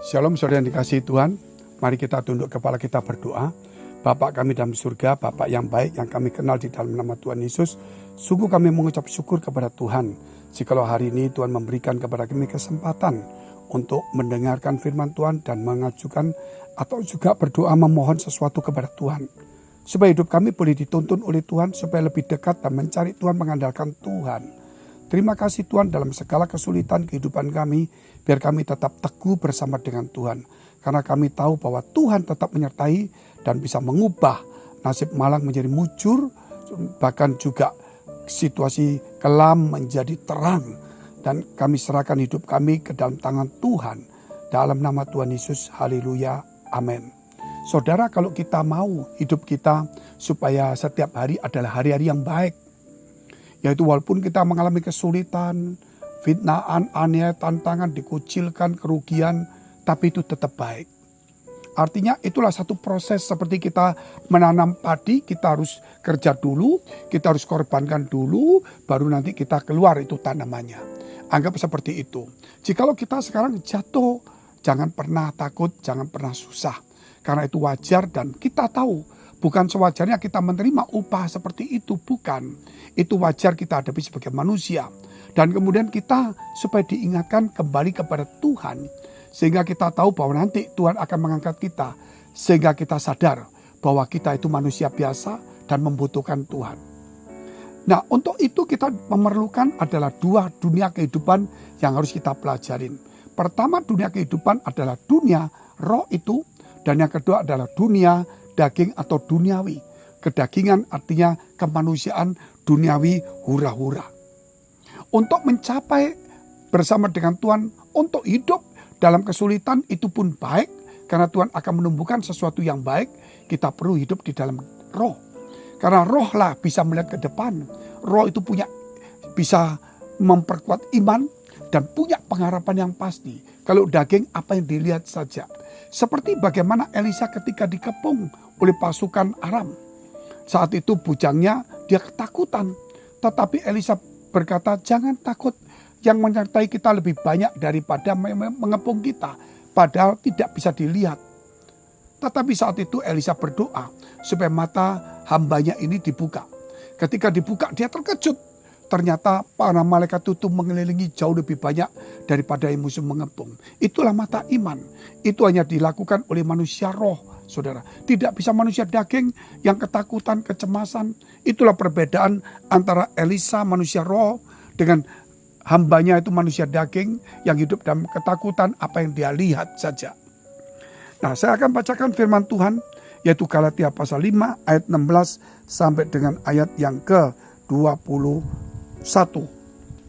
Shalom saudara yang dikasihi Tuhan. Mari kita tunduk kepala kita berdoa. Bapa kami dalam surga, Bapa yang baik yang kami kenal di dalam nama Tuhan Yesus. Sungguh kami mengucap syukur kepada Tuhan. Jikalau hari ini Tuhan memberikan kepada kami kesempatan untuk mendengarkan firman Tuhan dan mengajukan atau juga berdoa memohon sesuatu kepada Tuhan. Supaya hidup kami boleh dituntun oleh Tuhan, supaya lebih dekat dan mencari Tuhan, mengandalkan Tuhan. Terima kasih Tuhan dalam segala kesulitan kehidupan kami, biar kami tetap teguh bersama dengan Tuhan. Karena kami tahu bahwa Tuhan tetap menyertai dan bisa mengubah nasib malang menjadi mujur, bahkan juga situasi kelam menjadi terang. Dan kami serahkan hidup kami ke dalam tangan Tuhan. Dalam nama Tuhan Yesus, haleluya, amin. Saudara, kalau kita mau hidup kita supaya setiap hari adalah hari-hari yang baik, yaitu walaupun kita mengalami kesulitan, fitnaan, aniaya, tantangan, dikucilkan, kerugian, tapi itu tetap baik. Artinya itulah satu proses seperti kita menanam padi, kita harus kerja dulu, kita harus korbankan dulu, baru nanti kita keluar itu tanamannya. Anggap seperti itu. Jikalau kita sekarang jatuh, jangan pernah takut, jangan pernah susah. Karena itu wajar dan kita tahu, bukan sewajarnya kita menerima upah seperti itu, bukan. Itu wajar kita hadapi sebagai manusia. Dan kemudian kita supaya diingatkan kembali kepada Tuhan. Sehingga kita tahu bahwa nanti Tuhan akan mengangkat kita. Sehingga kita sadar bahwa kita itu manusia biasa dan membutuhkan Tuhan. Nah, untuk itu kita memerlukan adalah dua dunia kehidupan yang harus kita pelajarin. Pertama, dunia kehidupan adalah dunia roh itu. Dan yang kedua adalah dunia daging atau duniawi. Kedagingan artinya kemanusiaan, duniawi, hura-hura. Untuk mencapai bersama dengan Tuhan, untuk hidup dalam kesulitan itu pun baik. Karena Tuhan akan menumbuhkan sesuatu yang baik, kita perlu hidup di dalam roh. Karena roh lah bisa melihat ke depan. Roh itu bisa memperkuat iman dan punya pengharapan yang pasti. Kalau daging apa yang dilihat saja. Seperti bagaimana Elisa ketika dikepung oleh pasukan Aram. Saat itu bujangnya dia ketakutan. Tetapi Elisa berkata, jangan takut, yang menyertai kita lebih banyak daripada mengepung kita. Padahal tidak bisa dilihat. Tetapi saat itu Elisa berdoa supaya mata hambanya ini dibuka. Ketika dibuka dia terkejut. Ternyata para malaikat itu mengelilingi jauh lebih banyak daripada yang musuh mengepung. Itulah mata iman. Itu hanya dilakukan oleh manusia roh, saudara. Tidak bisa manusia daging yang ketakutan, kecemasan. Itulah perbedaan antara Elisa manusia roh dengan hambanya itu manusia daging yang hidup dalam ketakutan apa yang dia lihat saja. Nah, saya akan bacakan firman Tuhan yaitu Galatia pasal 5 ayat 16 sampai dengan ayat yang ke-21.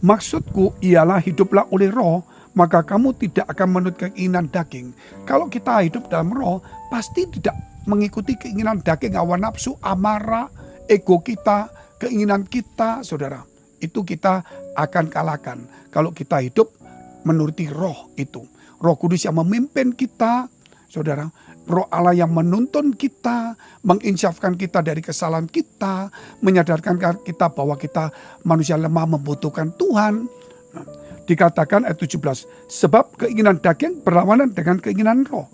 Maksudku ialah hiduplah oleh roh, maka kamu tidak akan menurut keinginan daging. Kalau kita hidup dalam roh, pasti tidak mengikuti keinginan daging, hawa nafsu, amarah, ego kita, keinginan kita, saudara. Itu kita akan kalahkan kalau kita hidup menuruti roh itu. Roh Kudus yang memimpin kita, saudara. Roh Allah yang menuntun kita, menginsafkan kita dari kesalahan kita, menyadarkan kita bahwa kita manusia lemah membutuhkan Tuhan. Nah, dikatakan ayat 17, sebab keinginan daging berlawanan dengan keinginan roh.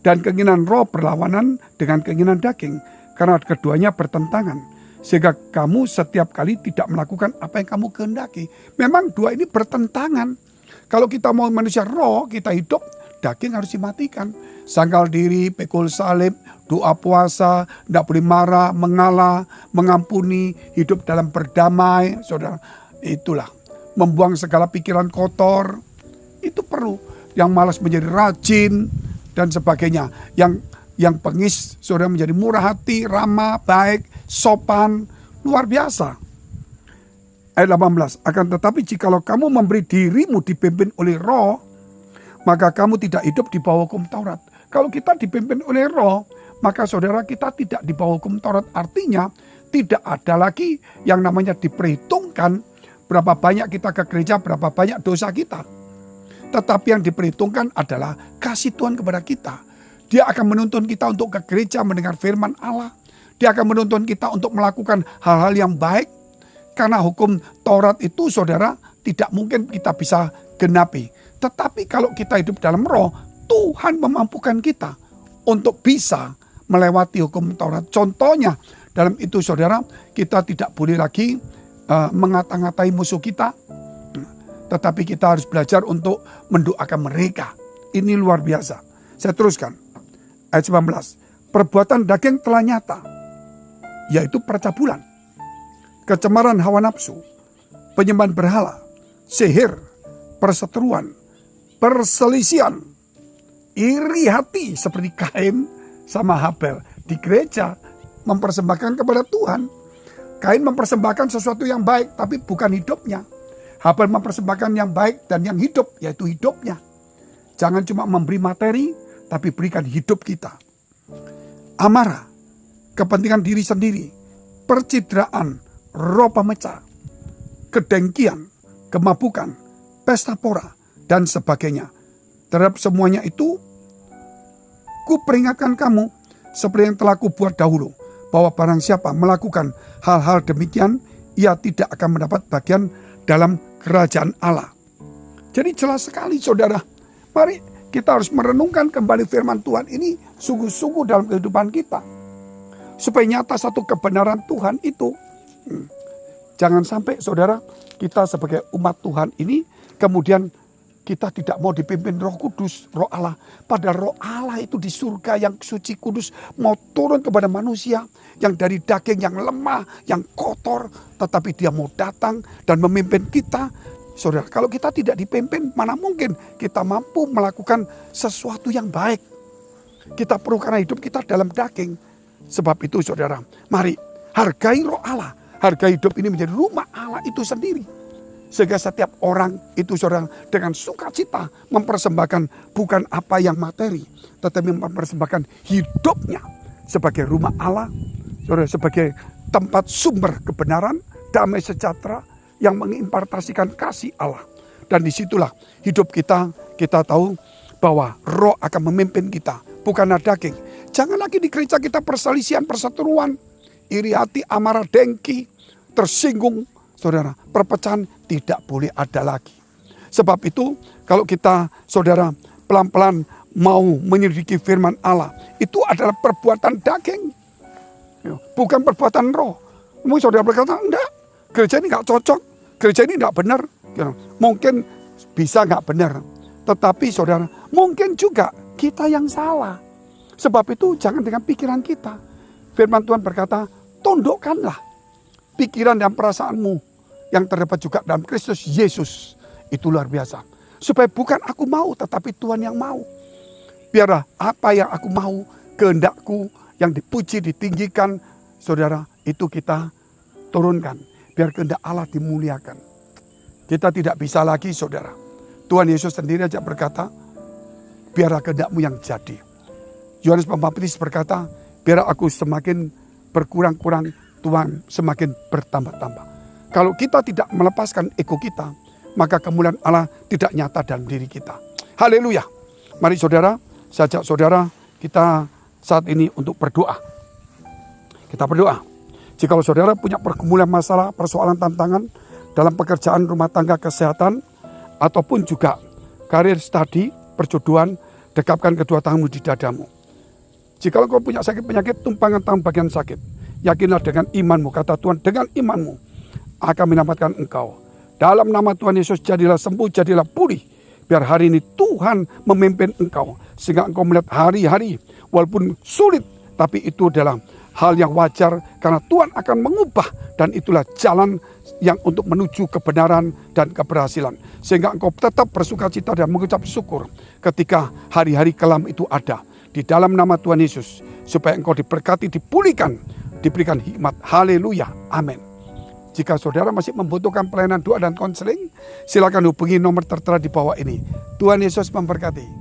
Dan keinginan roh berlawanan dengan keinginan daging. Karena keduanya bertentangan. Sehingga kamu setiap kali tidak melakukan apa yang kamu kehendaki. Memang dua ini bertentangan. Kalau kita mau manusia roh, kita hidup, daging harus dimatikan. Sangkal diri, pikul salib, doa puasa, tidak boleh marah, mengalah, mengampuni, hidup dalam berdamai. Saudara, itulah. Membuang segala pikiran kotor, itu perlu. Yang malas menjadi rajin, dan sebagainya. Yang pengis, saudara menjadi murah hati, ramah, baik, sopan, luar biasa. Ayat 18, akan tetapi jikalau kamu memberi dirimu dipimpin oleh roh, maka kamu tidak hidup di bawah hukum Taurat. Kalau kita dipimpin oleh roh, maka saudara kita tidak di bawah hukum Taurat. Artinya tidak ada lagi yang namanya diperhitungkan berapa banyak kita ke gereja, berapa banyak dosa kita. Tetapi yang diperhitungkan adalah kasih Tuhan kepada kita. Dia akan menuntun kita untuk ke gereja mendengar firman Allah. Dia akan menuntun kita untuk melakukan hal-hal yang baik. Karena hukum Taurat itu saudara tidak mungkin kita bisa genapi. Tetapi kalau kita hidup dalam roh, Tuhan memampukan kita untuk bisa melewati hukum Taurat. Contohnya dalam itu saudara, kita tidak boleh lagi mengata-ngatai musuh kita, tetapi kita harus belajar untuk mendoakan mereka. Ini luar biasa. Saya teruskan. Ayat 19. Perbuatan daging telah nyata, yaitu percabulan, kecemaran hawa nafsu, penyembahan berhala, sihir, perseteruan, perselisihan, iri hati seperti Kain sama Habel. Di gereja mempersembahkan kepada Tuhan. Kain mempersembahkan sesuatu yang baik, tapi bukan hidupnya. Habel mempersembahkan yang baik dan yang hidup, yaitu hidupnya. Jangan cuma memberi materi, tapi berikan hidup kita. Amarah, kepentingan diri sendiri, percidraan, roh pemecah, kedengkian, kemabukan, pesta pora, dan sebagainya. Terhadap semuanya itu, ku peringatkan kamu, seperti yang telah kubuat dahulu, bahwa barang siapa melakukan hal-hal demikian, ia tidak akan mendapat bagian dalam kerajaan Allah. Jadi jelas sekali saudara, mari kita harus merenungkan kembali firman Tuhan ini sungguh-sungguh dalam kehidupan kita. Supaya nyata satu kebenaran Tuhan itu. Jangan sampai saudara, kita sebagai umat Tuhan ini kemudian kita tidak mau dipimpin Roh Kudus, Roh Allah. Padahal Roh Allah itu di surga yang suci kudus mau turun kepada manusia yang dari daging yang lemah, yang kotor, tetapi dia mau datang dan memimpin kita. Saudara, kalau kita tidak dipimpin, mana mungkin kita mampu melakukan sesuatu yang baik. Kita perlu karena hidup kita dalam daging. Sebab itu saudara, mari hargai Roh Allah. Hargai hidup ini menjadi rumah Allah itu sendiri. Sehingga setiap orang itu saudara dengan sukacita mempersembahkan bukan apa yang materi, tetapi mempersembahkan hidupnya sebagai rumah Allah, saudara, sebagai tempat sumber kebenaran, damai sejahtera yang mengimpartasikan kasih Allah. Dan disitulah hidup kita tahu bahwa Roh akan memimpin kita, bukan daging. Jangan lagi di gereja kita perselisihan, perseteruan, iri hati, amarah, dengki, tersinggung. Saudara, perpecahan tidak boleh ada lagi. Sebab itu, kalau kita, saudara, pelan-pelan mau menyelidiki firman Allah, itu adalah perbuatan daging, bukan perbuatan roh. Mungkin saudara berkata, enggak, gereja ini enggak cocok, gereja ini enggak benar. Mungkin bisa enggak benar, tetapi saudara, mungkin juga kita yang salah. Sebab itu, jangan dengan pikiran kita. Firman Tuhan berkata, tundukkanlah pikiran dan perasaanmu yang terdapat juga dalam Kristus Yesus. Itu luar biasa. Supaya bukan aku mau, tetapi Tuhan yang mau. Biarlah apa yang aku mau, kehendakku yang dipuji, ditinggikan, saudara, itu kita turunkan. Biar kehendak Allah dimuliakan. Kita tidak bisa lagi, saudara. Tuhan Yesus sendiri aja berkata, biarlah kehendakmu yang jadi. Yohanes Pembaptis berkata, biarlah aku semakin berkurang-kurang, Tuhan semakin bertambah-tambah. Kalau kita tidak melepaskan ego kita, maka kemuliaan Allah tidak nyata dalam diri kita. Haleluya. Mari saudara, saya ajak saudara kita saat ini untuk berdoa. Kita berdoa. Jika saudara punya pergumulan masalah, persoalan, tantangan dalam pekerjaan, rumah tangga, kesehatan, ataupun juga karir, studi, perjodohan, dekapkan kedua tanganmu di dadamu. Jika kau punya sakit penyakit, tumpangkan tangan bagian sakit. Yakinlah dengan imanmu, kata Tuhan, dengan imanmu akan menyelamatkan engkau. Dalam nama Tuhan Yesus, jadilah sembuh, jadilah pulih. Biar hari ini Tuhan memimpin engkau. Sehingga engkau melihat hari-hari, walaupun sulit, tapi itu adalah hal yang wajar. Karena Tuhan akan mengubah. Dan itulah jalan yang untuk menuju kebenaran dan keberhasilan. Sehingga engkau tetap bersukacita dan mengucap syukur ketika hari-hari kelam itu ada. Di dalam nama Tuhan Yesus. Supaya engkau diberkati, dipulihkan, diberikan hikmat. Haleluya. Amin. Jika saudara masih membutuhkan pelayanan doa dan konseling, silakan hubungi nomor tertera di bawah ini. Tuhan Yesus memberkati.